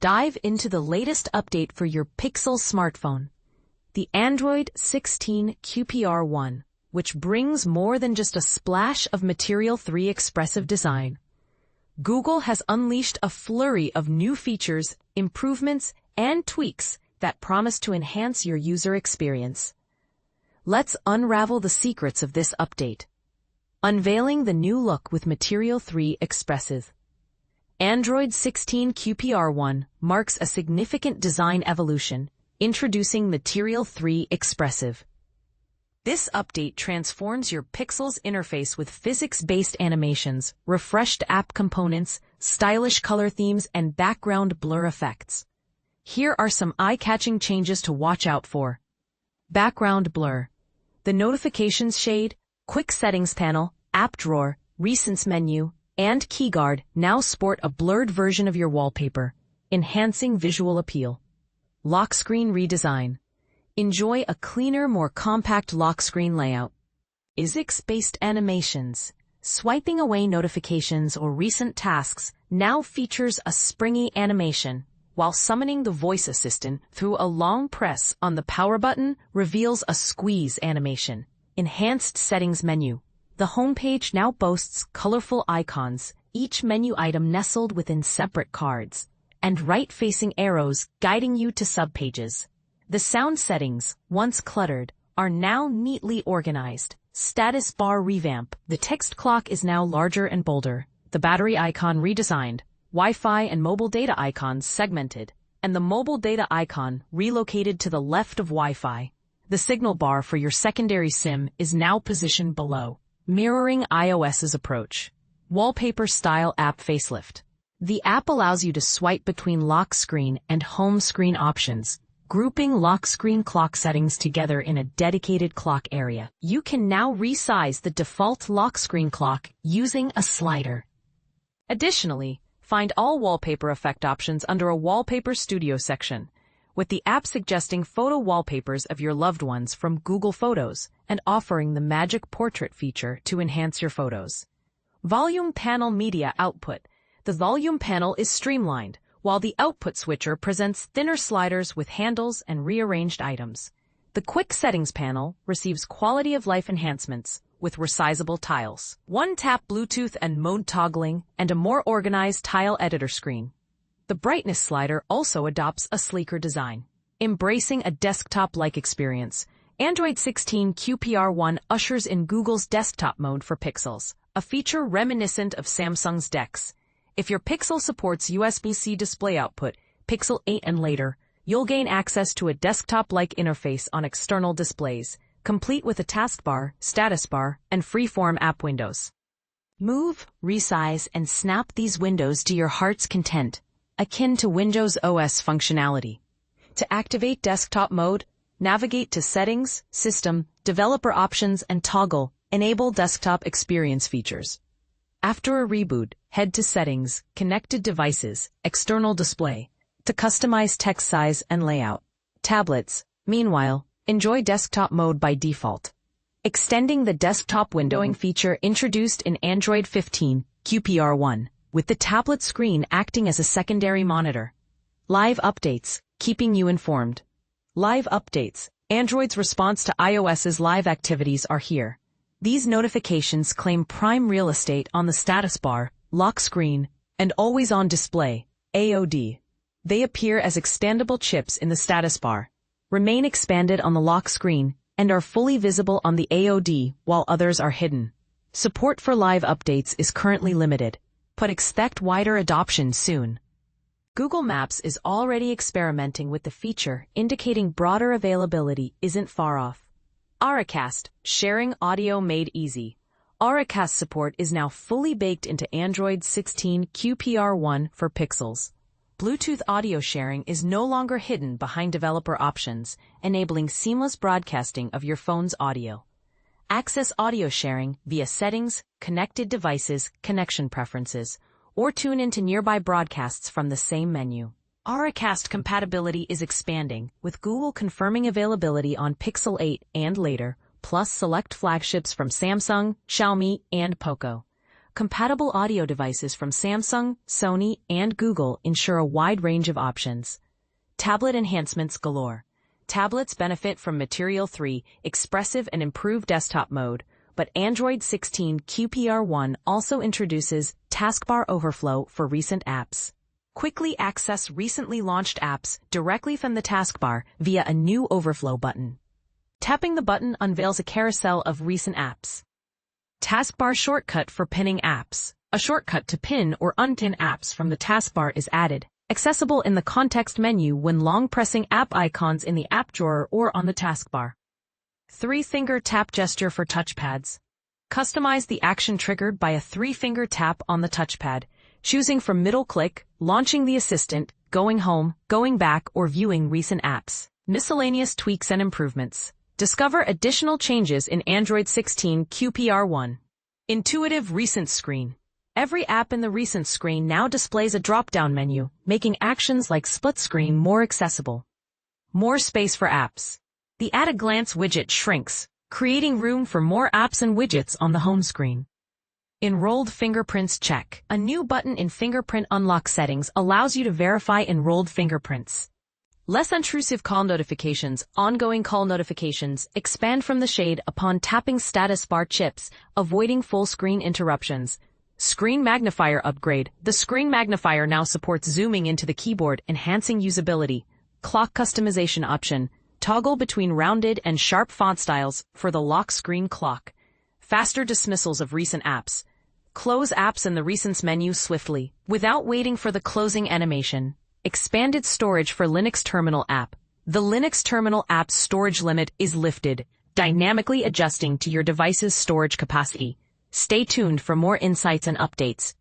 Dive into the latest update for your Pixel smartphone, the Android 16 QPR1, which brings more than just a splash of Material 3 expressive design. Google has unleashed a flurry of new features, improvements, and tweaks that promise to enhance your user experience. Let's unravel the secrets of this update. Unveiling the new look with Material 3 Expressive. Android 16 QPR1 marks a significant design evolution, introducing Material 3 Expressive. This update transforms your Pixel's interface with physics-based animations, refreshed app components, stylish color themes, and background blur effects. Here are some eye-catching changes to watch out for. Background blur. The notifications shade, quick settings panel, app drawer, recents menu, and keyguard now sport a blurred version of your wallpaper, enhancing visual appeal. Lock screen redesign. Enjoy a cleaner, more compact lock screen layout. Physics-based animations. Swiping away notifications or recent tasks now features a springy animation, while summoning the voice assistant through a long press on the power button reveals a squeeze animation. Enhanced settings menu. The homepage now boasts colorful icons, each menu item nestled within separate cards, and right-facing arrows guiding you to subpages. The sound settings, once cluttered, are now neatly organized. Status bar revamp. The text clock is now larger and bolder. The battery icon redesigned. Wi-Fi and mobile data icons segmented, and the mobile data icon relocated to the left of Wi-Fi. The signal bar for your secondary SIM is now positioned below, mirroring iOS's approach. Wallpaper style app facelift. The app allows you to swipe between lock screen and home screen options, grouping lock screen clock settings together in a dedicated clock area. You can now resize the default lock screen clock using a slider. Additionally, find all wallpaper effect options under a Wallpaper Studio section, with the app suggesting photo wallpapers of your loved ones from Google Photos and offering the Magic Portrait feature to enhance your photos. Volume panel media output. The volume panel is streamlined, while the output switcher presents thinner sliders with handles and rearranged items. The quick settings panel receives quality of life enhancements with resizable tiles, one-tap Bluetooth and mode toggling, and a more organized tile editor screen. The brightness slider also adopts a sleeker design. Embracing a desktop-like experience, Android 16 QPR1 ushers in Google's desktop mode for Pixels, a feature reminiscent of Samsung's DeX. If your Pixel supports USB-C display output, Pixel 8 and later, you'll gain access to a desktop-like interface on external displays, complete with a taskbar, status bar, and freeform app windows. Move, resize, and snap these windows to your heart's content, akin to Windows OS functionality. To activate desktop mode, navigate to Settings, System, Developer Options, and toggle Enable Desktop Experience features. After a reboot, head to Settings, Connected Devices, External Display, to customize text size and layout. Tablets, meanwhile, enjoy desktop mode by default. Extending the desktop windowing feature introduced in Android 15 QPR1, with the tablet screen acting as a secondary monitor. Live updates, keeping you informed. Live updates. Android's response to iOS's live activities are here. These notifications claim prime real estate on the status bar, lock screen, and always-on display, AOD. They appear as expandable chips in the status bar, remain expanded on the lock screen, and are fully visible on the AOD while others are hidden. Support for live updates is currently limited, but expect wider adoption soon. Google Maps is already experimenting with the feature, indicating broader availability isn't far off. Auracast, sharing audio made easy. Auracast support is now fully baked into Android 16 QPR1 for Pixels. Bluetooth audio sharing is no longer hidden behind developer options, enabling seamless broadcasting of your phone's audio. Access audio sharing via Settings, Connected Devices, Connection Preferences, or tune into nearby broadcasts from the same menu. Auracast compatibility is expanding, with Google confirming availability on Pixel 8 and later, plus select flagships from Samsung, Xiaomi, and Poco. Compatible audio devices from Samsung, Sony, and Google ensure a wide range of options. Tablet enhancements galore. Tablets benefit from Material 3, expressive and improved desktop mode, but Android 16 QPR1 also introduces taskbar overflow for recent apps. Quickly access recently launched apps directly from the taskbar via a new overflow button. Tapping the button unveils a carousel of recent apps. Taskbar shortcut for pinning apps. A shortcut to pin or unpin apps from the taskbar is added, accessible in the context menu when long pressing app icons in the app drawer or on the taskbar. 3-finger tap gesture for touchpads. Customize the action triggered by a 3-finger tap on the touchpad, choosing from middle click, launching the assistant, going home, going back, or viewing recent apps. Miscellaneous tweaks and improvements. Discover additional changes in Android 16 QPR1. Intuitive Recent Screen. Every app in the Recent screen now displays a drop-down menu, making actions like split screen more accessible. More space for apps. The at-a-glance widget shrinks, creating room for more apps and widgets on the home screen. Enrolled fingerprints check. A new button in fingerprint unlock settings allows you to verify enrolled fingerprints. Less intrusive call notifications. Ongoing call notifications expand from the shade upon tapping status bar chips, avoiding full screen interruptions. Screen magnifier upgrade. The screen magnifier now supports zooming into the keyboard, enhancing usability. Clock customization option. Toggle between rounded and sharp font styles for the lock screen clock. Faster dismissals of recent apps. Close apps in the Recents menu swiftly, without waiting for the closing animation. Expanded storage for Linux Terminal app. The Linux Terminal app's storage limit is lifted, dynamically adjusting to your device's storage capacity. Stay tuned for more insights and updates.